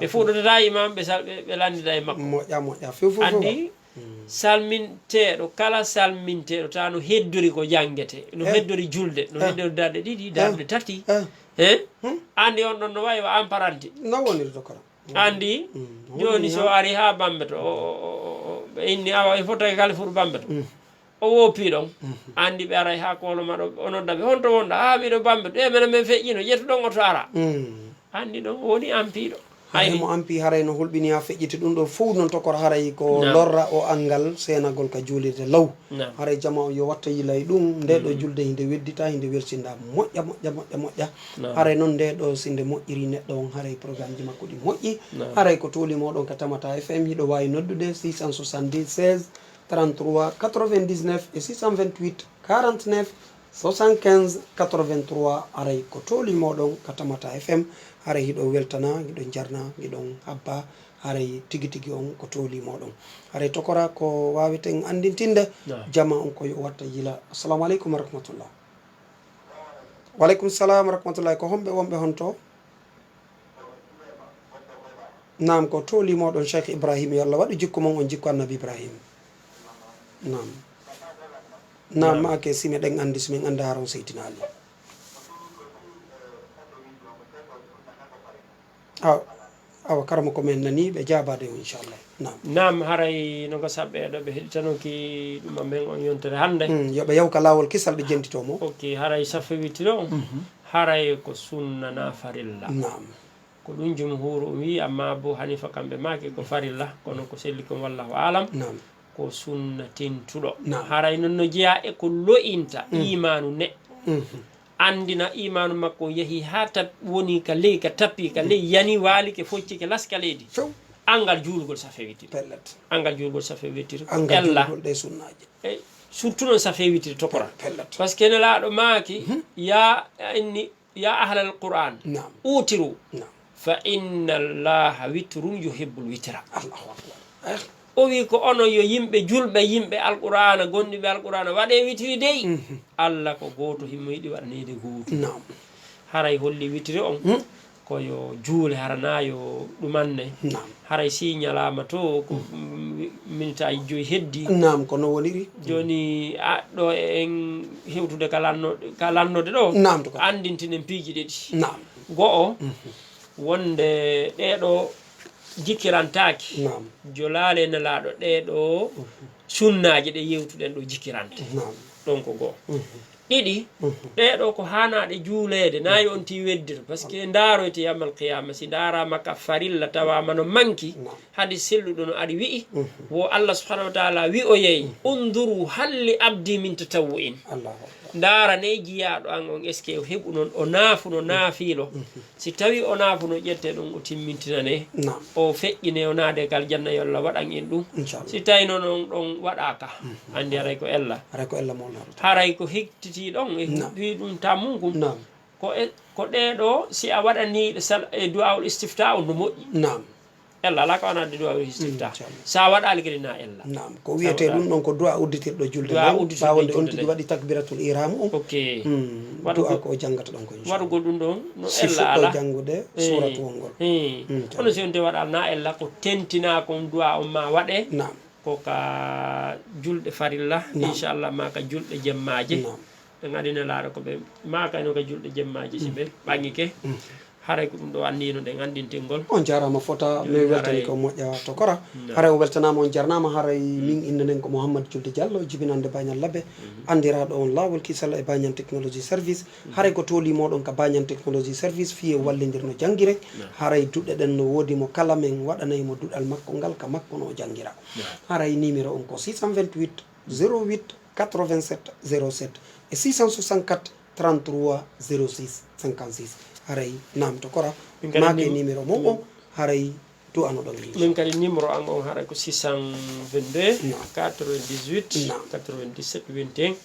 ɓe fuɗotata imam ɓe landida e makko andi salminteɗo kala salminteɗo ta no heddori ko jangguete no heddori julde no heddori darɗe ɗiɗi darɗe tati andi on ɗon no wawi wa amparanti no woniri dokora andi joni so ari ha Bambeto ɓe inni awa il faut tawi kala fuɗo Bambeto o woppi ɗon andi ɓe aray ha kolo maɗo o noddaɓe honto wonɗa ha miɗo Bambeto e menen min feƴƴino ƴettu ɗon oto ara andi ɗon woni ampiɗo haymo ampi haray no hulɓini ha feƴƴiti ɗum ɗo fof noon tokora haray ko lorra o angal senagol ka juulirde law haray jama o yo watta yilay ɗum nde ɗo julde hinde weddita hinde weltinda moƴƴa moƴƴa moƴƴa moƴƴa haray noon nde ɗo sinde moƴƴiri neɗɗo on haray programme ji makko ɗi moƴƴi haray ko toli moɗon ka Tamata FM hiɗo wawi noddude 670 16 33 99 et 628 49 75 83 haray ko toli moɗon ka Tamata FM haray hiɗo weltana hiɗo jarna hiɗon habba haray tigi tigi on ko toli moɗon haray tokora ko waweten andintinde jama on koyo watta yila. Assalamu aleykum wa rahmatullah. Waleykum salam wa rahmatullah. Ko homɓe wonɓe honto? Nam ko toli moɗon Cheikh Ibrahim yo Allah waɗu jikku mon on jikku annabi Ibrahim. Nam nam make si meɗen andi so min anda haron seytinali awa karama ko men nani ɓe jabade o inchallah. Nam haray no ko saɓɓeɗo ɓe heɗitanoki ɗuma men on yontere hande yoɓe yawka lawol kisal ɓe jentitomo ok haray safe wittiro haray ko sunnana farilla nam ko ɗum jumhur o wi amma Abou Hanifa kamɓe maki ko farilla kono ko selli kon wallahu alam ko sunnatintuɗo haray noon no jeeya e ko lo'inta imanu neɗɗo andina imanu makko yeehi ha woni ka ley ka tappi ka ley yani waali ke focci ke laska leydi angal juulgol safe wittiri angal juulgol safe wittiri ella e surtout noon safe wittiri tokora par ce que nelaɗo maaki ya ahlal qur'an utiru fa inna allaha witrun yuhibbul witra o wi ko onon yo yimɓe julɓe yimɓe alqur'ana gonɗiɓe alqur'ana waɗe witiri dey Allah ko goto himo yiɗi waɗanede goto haray holli witiri on koyo juule haranayo ɗumanne haray si ñalama to ko minute aji 5 heddi nam kono woniri joni ɗo en hewtude ka lannode ɗo andintinen piiji ɗiɗi go'o wonde ɗeɗo jikkirantaki jolale nelaɗo ɗeɗo sunnaji ɗe yewtuɗen ɗo jikkirante ɗon ko goho ɗiɗi ɗeɗo ko hanaɗe juulede nayi on ti weddiro par ce que daroyte yamal qiyama si darama ka farilla tawama no manki haadi selluɗo no ari wi'i wo Allah subhanahu wa taala wi o yeyi unduru halli abdi min tatawwu in ndara ne jiyaɗo an on est ce que o heɓu noon o naafuno naafilo si tawi o naafuno ƴette ɗum o timmintinane o feƴƴine o naade kal janna yo Allah waɗan en ɗum si tawi noon on ɗon waɗaka andi haray ko ella haray ko hektiti ɗon e huɓɓi ɗum tammugum ko ɗeɗo si a waɗaniɗe e du'awul istifta on no moƴƴi ella ala ko wanade du'a istifta sa waɗali kadi na ella ko wiyete ɗum ɗon ko du'a udditirɗo julde ɓawonde on tigi waɗi takbiratul ihram on ok du'a ko janggata ɗon ko waɗugol ɗum ɗon no ella ala janggude suratu wongol hono si on te waɗal na ella ko tentina kon du'a on ma waɗe ko ka julɗe farilla inchallah ma ka julɗe jemmaje ɓe gaɗine laaɗa ko ɓe makano ka julɗe jemmaji si ɓe ɓaŋike haray ko ɗum ɗo annino ɗen andintingol on jarama fota mi weltani ko moƴƴa to kora haray o weltanama on jarnama haray min innenen ko Mouhamadou Julde Diallo jibinande Bagnal Labbe andiraɗo on lawol kisal e Bagnal technologie service haray ko tooli moɗon ka Bagnal technologie service fiye wallidirno jangguire haray duɗɗe ɗen no woodi mo kala min waɗanaymo duɗal makko ngal ka makko no jangguira haray numéro on ko 628 08 87 07 et 664 33 06 56 haray namto kora make numéro mum o haray to anoɗon min kadi numéro an on haray ko 622 98 97 21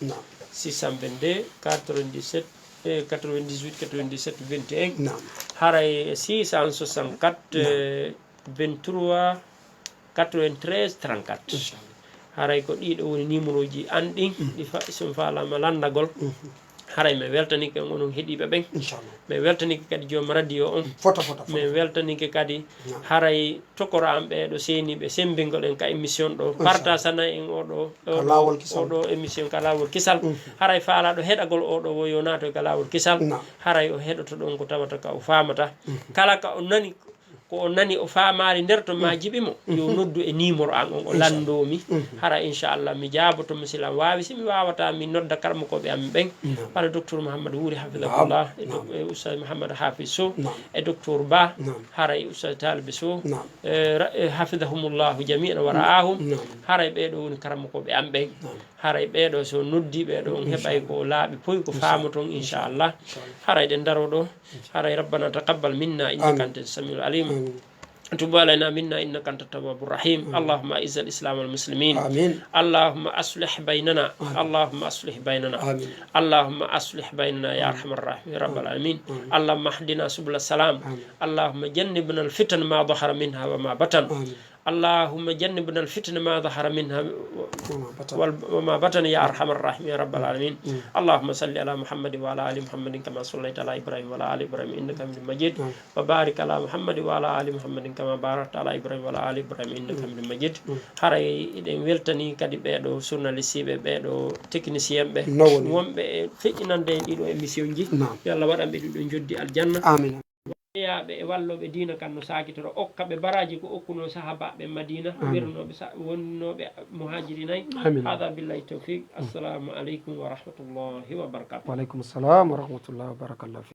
622 97 98 97 21 haray 664 23 93 34 haray ko ɗiɗo woni numéro ji an ɗin ɗi son falama landagol haray mi weltanike onon heeɗiɓe ɓen mi weltanike kadi joom radio on mi weltanike kadi haray tokora am ɓeɗo seniɓe sembingol en ka émission ɗo partage ana en oɗo émission ka lawol kisal haray faalaɗo heɗagol oɗo wo yo nato ka lawol kisal haray o heɗoto ɗon ko tawata ka o famata kala ka o nani ko o nani o famari nder to ma jiɓimo yo noddu e numéro an on o landomi hara inchallah mi jaaboto musilam wawi simi wawata mi nodda karmakoɓe am ɓen walla docteur Mouhamadou Wuri hafidahullah e oustaz Mouhamadou Hafiz Sow e docteur Ba hara e oustaz Talibe Sow hafidahumullahu jami'an wa ra'ahum haray ɓeɗo woni karmakoɓe am ɓen haray ɓeɗo so noddi ɓeɗo on heɓay ko laaɓi poyi ko faamo toon inchallah haray ɗen daro ɗo haray rabbana taqabbal minna innaka anta samiul alim تب علينا منا إنك أنت التواب الرحيم اللهم أعز الإسلام والمسلمين اللهم أصلح بيننا اللهم أصلح بيننا اللهم أصلح بيننا يا أرحم الراحمين رب العالمين اللهم اهدنا سبل السلام اللهم جنبنا الفتن ما ظهر منها وما بطن اللهم جنبنا الفتن ما ظهر منها وما بطن يا أرحم الراحمين يا رب العالمين اللهم صل على محمد وعلى آل محمد كما صليت على إبراهيم وعلى آل إبراهيم إنك حميد مجيد وبارك على محمد وعلى آل محمد كما باركت على إبراهيم وعلى آل إبراهيم إنك حميد مجيد haray eɗen weltani kadi ɓeɗo journaliste ɓe ɓeɗo technicien ɓe wonɓe feƴƴinande ɗiɗo émission ji yo Allah waɗanɓe ɗiɗo joddi aljanna yaɓe e walloɓe dina kan no sakitoro okkaɓe baraji ko okkuno sahabaɓe madina wirnoɓe wonnoɓe muhajirinayi hada billahi tawfiq assalamu aleykum wa rahmatullahi wa barakatuh. Wa aleykum assalam wa rahmatullahi wa barakatuh.